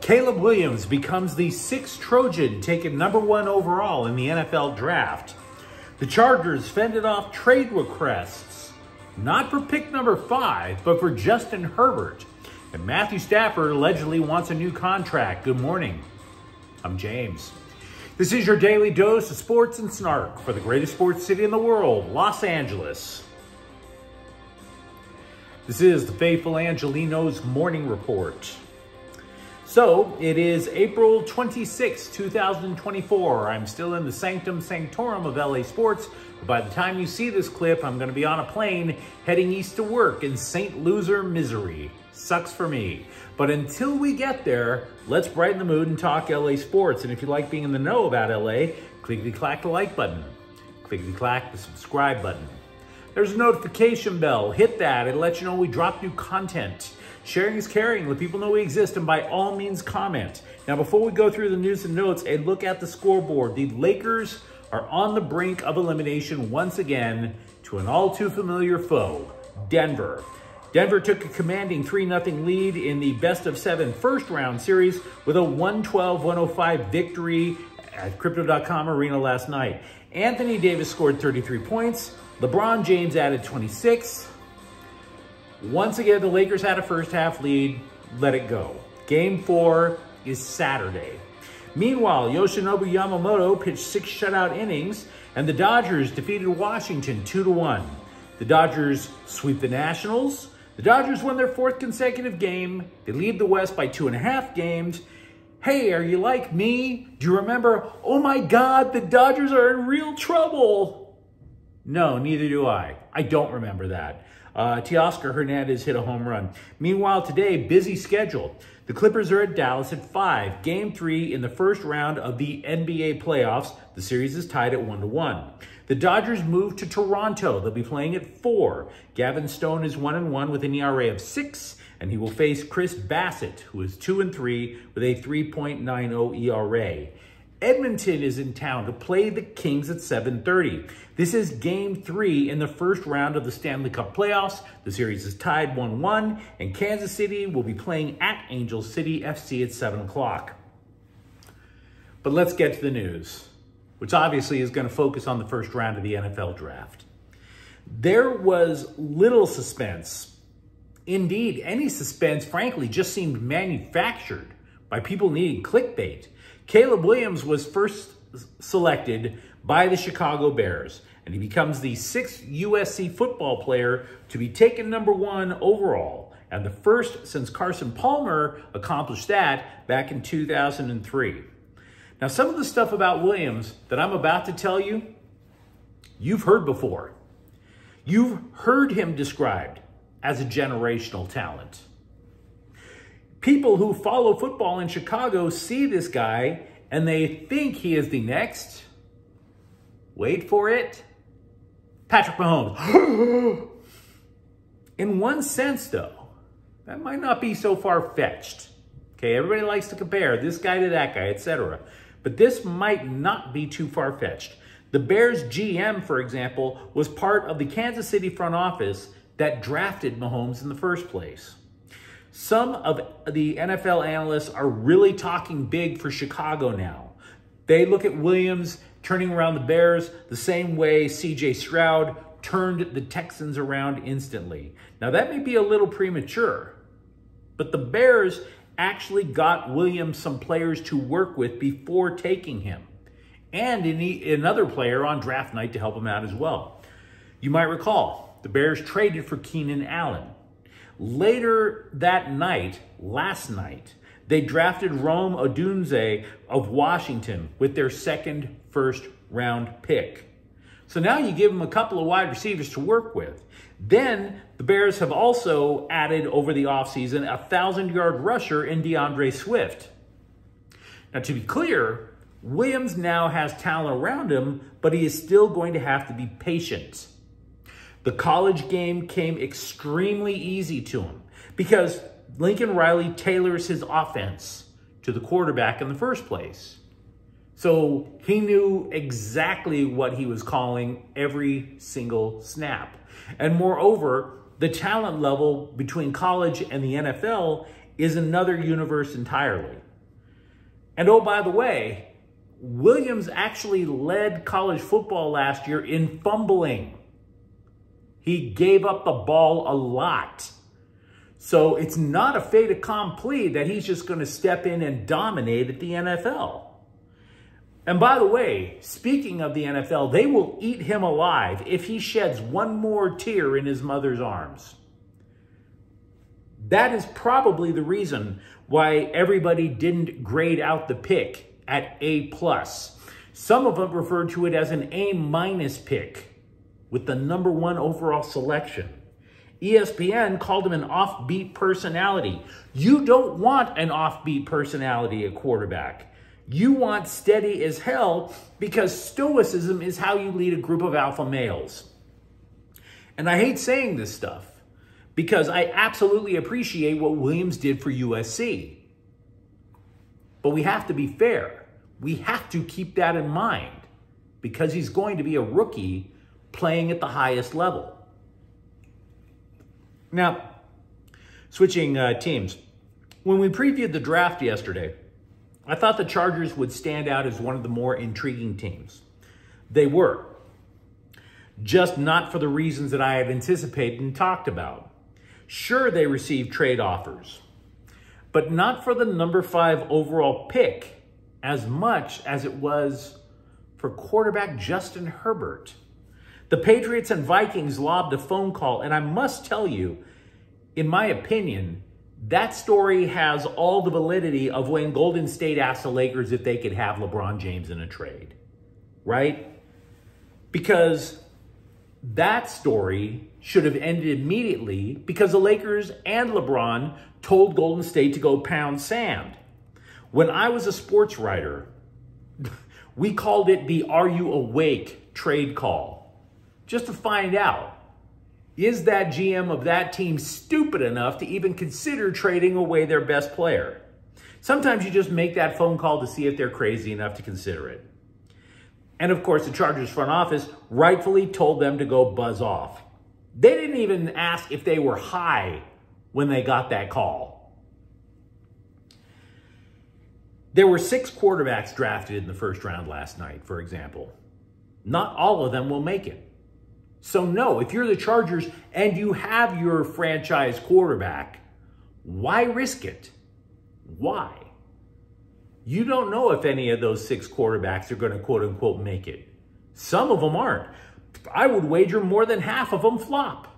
Caleb Williams becomes the 6th Trojan taken #1 overall in the NFL draft. The Chargers fended off trade requests, not for pick number 5, but for Justin Herbert. And Matthew Stafford allegedly wants a new contract. Good morning. I'm James. This is your daily dose of sports and snark for the greatest sports city in the world, Los Angeles. This is the faithful Angelenos Morning Report. So, it is April 26, 2024. I'm still in the sanctum sanctorum of LA sports. But by the time you see this clip, I'm going to be on a plane heading east to work in St. Loser, Missouri. Sucks for me. But until we get there, let's brighten the mood and talk LA sports. And if you like being in the know about LA, clickety-clack the like button. Clickety-clack the subscribe button. There's a notification bell. Hit that. It'll let you know we drop new content. Sharing is caring. Let people know we exist, and by all means, comment. Now, before we go through the news and notes, a look at the scoreboard. The Lakers are on the brink of elimination once again to an all-too-familiar foe, Denver. Denver took a commanding 3-0 lead in the best-of-7 first-round series with a 112-105 victory at Crypto.com Arena last night. Anthony Davis scored 33 points. LeBron James added 26. Once again, the Lakers had a first-half lead. Let it go. Game 4 is Saturday. Meanwhile, Yoshinobu Yamamoto pitched 6 shutout innings, and the Dodgers defeated Washington 2-1. The Dodgers sweep the Nationals. The Dodgers won their 4th consecutive game. They lead the West by 2.5 games. Hey, are you like me? Do you remember, oh my God, the Dodgers are in real trouble? No, neither do I. I don't remember that. Teoscar Hernandez hit a home run. Meanwhile, today, busy schedule. The Clippers are at Dallas at 5. Game 3 in the first round of the NBA playoffs. The series is tied at 1-1. The Dodgers move to Toronto. They'll be playing at 4. Gavin Stone is 1-1 with an ERA of 6, and he will face Chris Bassett, who is 2-3 with a 3.90 ERA. Edmonton is in town to play the Kings at 7:30. This is Game 3 in the first round of the Stanley Cup playoffs. The series is tied 1-1, and Kansas City will be playing at Angel City FC at 7 o'clock. But let's get to the news, which obviously is going to focus on the first round of the NFL draft. There was little suspense. Indeed, any suspense, frankly, just seemed manufactured by people needing clickbait. Caleb Williams was first selected by the Chicago Bears, and he becomes the 6th USC football player to be taken #1 overall, and the first since Carson Palmer accomplished that back in 2003. Now, some of the stuff about Williams that I'm about to tell you, you've heard before. You've heard him described as a generational talent. People who follow football in Chicago see this guy and they think he is the next, wait for it, Patrick Mahomes. In one sense, though, that might not be so far-fetched. Okay, everybody likes to compare this guy to that guy, etc. But this might not be too far-fetched. The Bears GM, for example, was part of the Kansas City front office that drafted Mahomes in the first place. Some of the NFL analysts are really talking big for Chicago now. They look at Williams turning around the Bears the same way C.J. Stroud turned the Texans around instantly. Now, that may be a little premature, but the Bears actually got Williams some players to work with before taking him, and another player on draft night to help him out as well. You might recall, the Bears traded for Keenan Allen. Later that night, last night, they drafted Rome Odunze of Washington with their 2nd first-round pick. So now you give them a couple of wide receivers to work with. Then the Bears have also added over the offseason a 1,000-yard rusher in DeAndre Swift. Now, to be clear, Williams now has talent around him, but he is still going to have to be patient. The college game came extremely easy to him because Lincoln Riley tailors his offense to the quarterback in the first place. So he knew exactly what he was calling every single snap. And moreover, the talent level between college and the NFL is another universe entirely. And oh, by the way, Williams actually led college football last year in fumbling. He gave up the ball a lot. So it's not a fait accompli that he's just going to step in and dominate at the NFL. And by the way, speaking of the NFL, they will eat him alive if he sheds one more tear in his mother's arms. That is probably the reason why everybody didn't grade out the pick at A+. Some of them referred to it as an A- pick with the #1 overall selection. ESPN called him an offbeat personality. You don't want an offbeat personality at quarterback. You want steady as hell because stoicism is how you lead a group of alpha males. And I hate saying this stuff because I absolutely appreciate what Williams did for USC. But we have to be fair. We have to keep that in mind because he's going to be a rookie playing at the highest level. Now, switching teams. When we previewed the draft yesterday, I thought the Chargers would stand out as one of the more intriguing teams. They were. Just not for the reasons that I had anticipated and talked about. Sure, they received trade offers, but not for the #5 overall pick as much as it was for quarterback Justin Herbert. The Patriots and Vikings lobbed a phone call, and I must tell you, in my opinion, that story has all the validity of when Golden State asked the Lakers if they could have LeBron James in a trade, right? Because that story should have ended immediately because the Lakers and LeBron told Golden State to go pound sand. When I was a sports writer, we called it the "Are You Awake" trade call, just to find out, is that GM of that team stupid enough to even consider trading away their best player? Sometimes you just make that phone call to see if they're crazy enough to consider it. And of course, the Chargers front office rightfully told them to go buzz off. They didn't even ask if they were high when they got that call. There were 6 quarterbacks drafted in the first round last night, for example. Not all of them will make it. So no, if you're the Chargers and you have your franchise quarterback, why risk it? Why? You don't know if any of those 6 quarterbacks are going to quote unquote make it. Some of them aren't. I would wager more than half of them flop.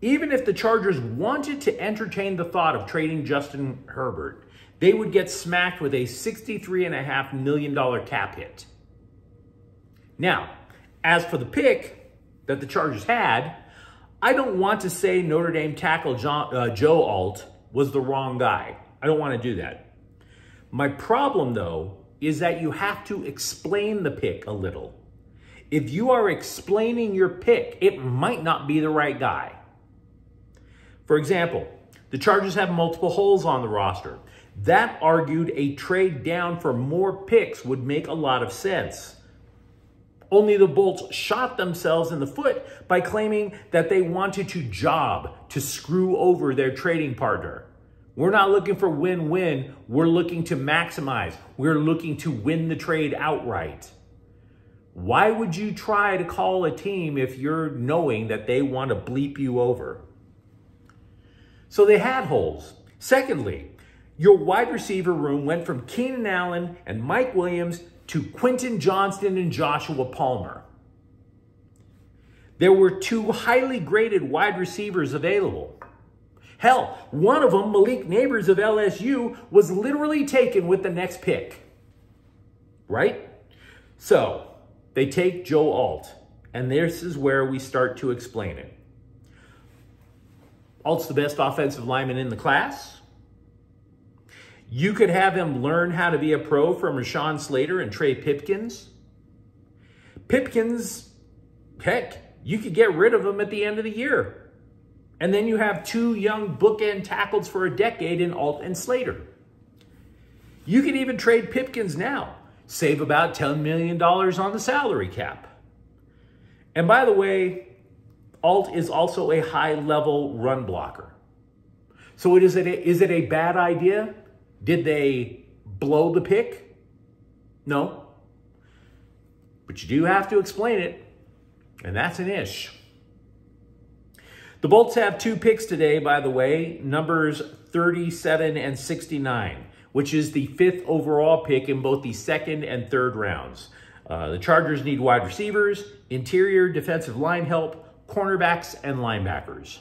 Even if the Chargers wanted to entertain the thought of trading Justin Herbert, they would get smacked with a $63.5 million cap hit. Now, as for the pick that the Chargers had, I don't want to say Notre Dame tackle Joe Alt was the wrong guy. I don't want to do that. My problem, though, is that you have to explain the pick a little. If you are explaining your pick, it might not be the right guy. For example, the Chargers have multiple holes on the roster. That argued a trade down for more picks would make a lot of sense. Only the Bolts shot themselves in the foot by claiming that they wanted to job to screw over their trading partner. We're not looking for win-win. We're looking to maximize. We're looking to win the trade outright. Why would you try to call a team if you're knowing that they want to bleep you over? So they had holes. Secondly, your wide receiver room went from Keenan Allen and Mike Williams to Quentin Johnston and Joshua Palmer. There were 2 highly graded wide receivers available. Hell, one of them, Malik Neighbors of LSU, was literally taken with the next pick. Right? So, they take Joe Alt, and this is where we start to explain it. Alt's the best offensive lineman in the class. You could have him learn how to be a pro from Rashawn Slater and Trey Pipkins. Pipkins, heck, you could get rid of him at the end of the year. And then you have 2 young bookend tackles for a decade in Alt and Slater. You could even trade Pipkins now. Save about $10 million on the salary cap. And by the way, Alt is also a high-level run blocker. So is it a bad idea? Did they blow the pick? No. But you do have to explain it, and that's an ish. The Bolts have 2 picks today, by the way, numbers 37 and 69, which is the 5th overall pick in both the 2nd and 3rd rounds. The Chargers need wide receivers, interior defensive line help, cornerbacks, and linebackers.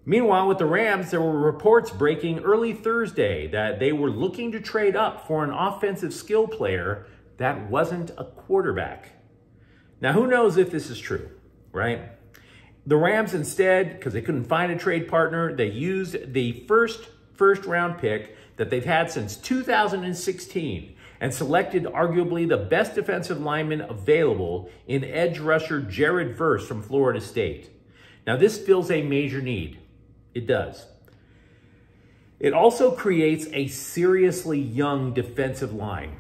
Meanwhile, with the Rams, there were reports breaking early Thursday that they were looking to trade up for an offensive skill player that wasn't a quarterback. Now, who knows if this is true, right? The Rams instead, because they couldn't find a trade partner, they used the first round pick that they've had since 2016 and selected arguably the best defensive lineman available in edge rusher Jared Verse from Florida State. Now, this fills a major need. It does. It also creates a seriously young defensive line.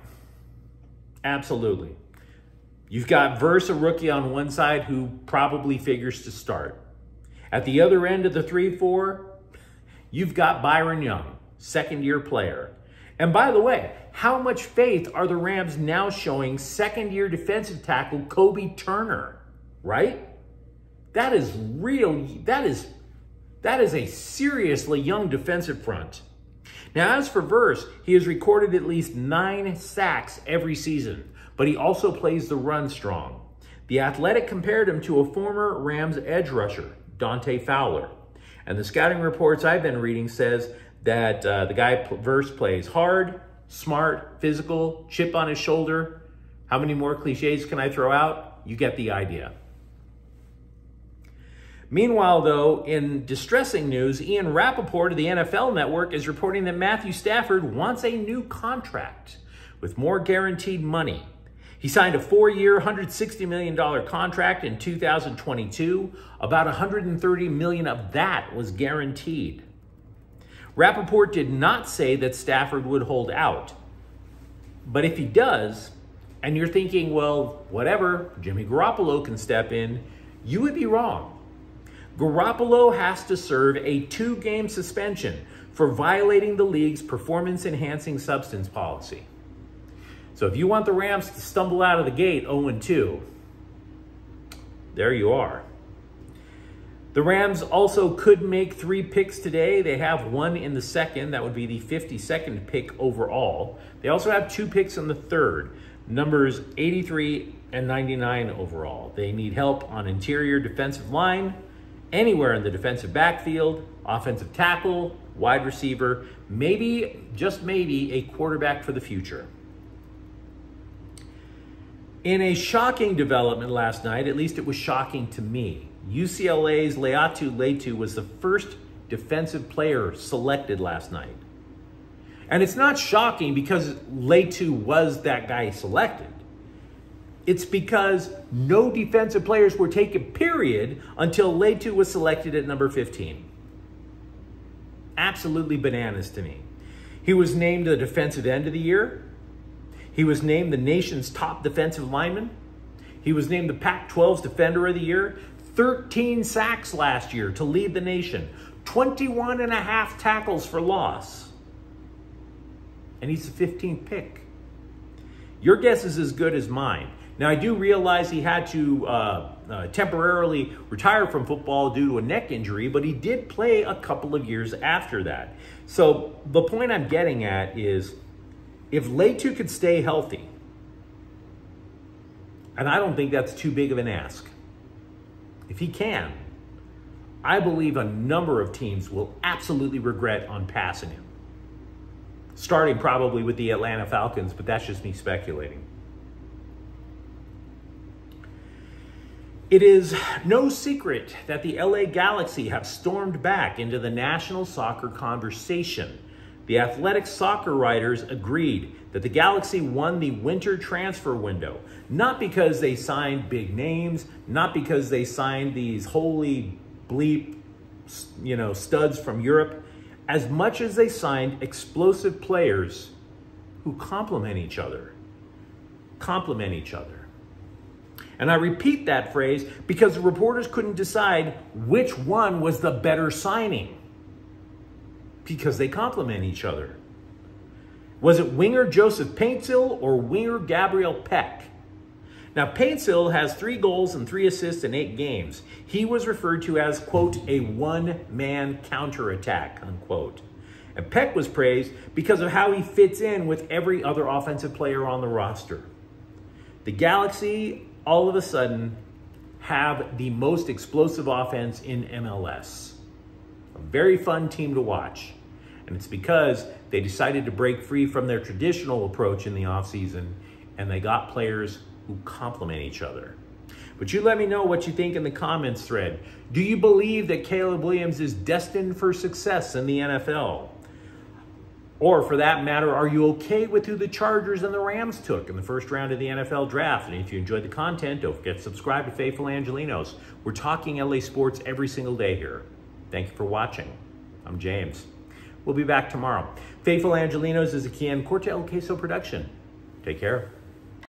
Absolutely. You've got Verse, a rookie on one side who probably figures to start. At the other end of the 3-4, you've got Byron Young, second-year player. And by the way, how much faith are the Rams now showing second-year defensive tackle Kobe Turner, right? That is real. That is a seriously young defensive front. Now, as for Verse, he has recorded at least 9 sacks every season, but he also plays the run strong. The Athletic compared him to a former Rams edge rusher, Dante Fowler. And the scouting reports I've been reading says that the guy Verse plays hard, smart, physical, chip on his shoulder. How many more cliches can I throw out? You get the idea. Meanwhile, though, in distressing news, Ian Rappaport of the NFL Network is reporting that Matthew Stafford wants a new contract with more guaranteed money. He signed a 4-year, $160 million contract in 2022. About $130 million of that was guaranteed. Rappaport did not say that Stafford would hold out. But if he does, and you're thinking, well, whatever, Jimmy Garoppolo can step in, you would be wrong. Garoppolo has to serve a 2-game suspension for violating the league's performance-enhancing substance policy. So if you want the Rams to stumble out of the gate 0-2, there you are. The Rams also could make 3 picks today. They have 1 in the 2nd. That would be the 52nd pick overall. They also have 2 picks in the 3rd, numbers 83 and 99 overall. They need help on interior defensive line, anywhere in the defensive backfield, offensive tackle, wide receiver, maybe, just maybe, a quarterback for the future. In a shocking development last night, at least it was shocking to me, UCLA's Laiatu Laitu was the first defensive player selected last night. And it's not shocking because Laitu was that guy selected. It's because no defensive players were taken, period, until Laitu was selected at number 15. Absolutely bananas to me. He was named the defensive end of the year. He was named the nation's top defensive lineman. He was named the Pac-12's defender of the year. 13 sacks last year to lead the nation. 21.5 tackles for loss. And he's the 15th pick. Your guess is as good as mine. Now, I do realize he had to temporarily retire from football due to a neck injury, but he did play a couple of years after that. So the point I'm getting at is, if Laitu could stay healthy, and I don't think that's too big of an ask, if he can, I believe a number of teams will absolutely regret on passing him. Starting probably with the Atlanta Falcons, but that's just me speculating. It is no secret that the LA Galaxy have stormed back into the national soccer conversation. The Athletic soccer writers agreed that the Galaxy won the winter transfer window, not because they signed big names, not because they signed these holy bleep, studs from Europe, as much as they signed explosive players who complement each other. And I repeat that phrase because the reporters couldn't decide which one was the better signing. because they complement each other. Was it winger Joseph Paintsil or winger Gabriel Peck? Now, Paintsil has 3 goals and 3 assists in 8 games. He was referred to as, quote, a one-man counterattack, unquote. And Peck was praised because of how he fits in with every other offensive player on the roster. The Galaxy, all of a sudden, have the most explosive offense in MLS. A very fun team to watch. And it's because they decided to break free from their traditional approach in the offseason, and they got players who complement each other. But you let me know what you think in the comments thread. Do you believe that Caleb Williams is destined for success in the NFL? Or for that matter, are you okay with who the Chargers and the Rams took in the first round of the NFL draft? And if you enjoyed the content, don't forget to subscribe to Faithful Angelenos. We're talking LA sports every single day here. Thank you for watching. I'm James. We'll be back tomorrow. Faithful Angelenos is a Kian Corte El Queso production. Take care.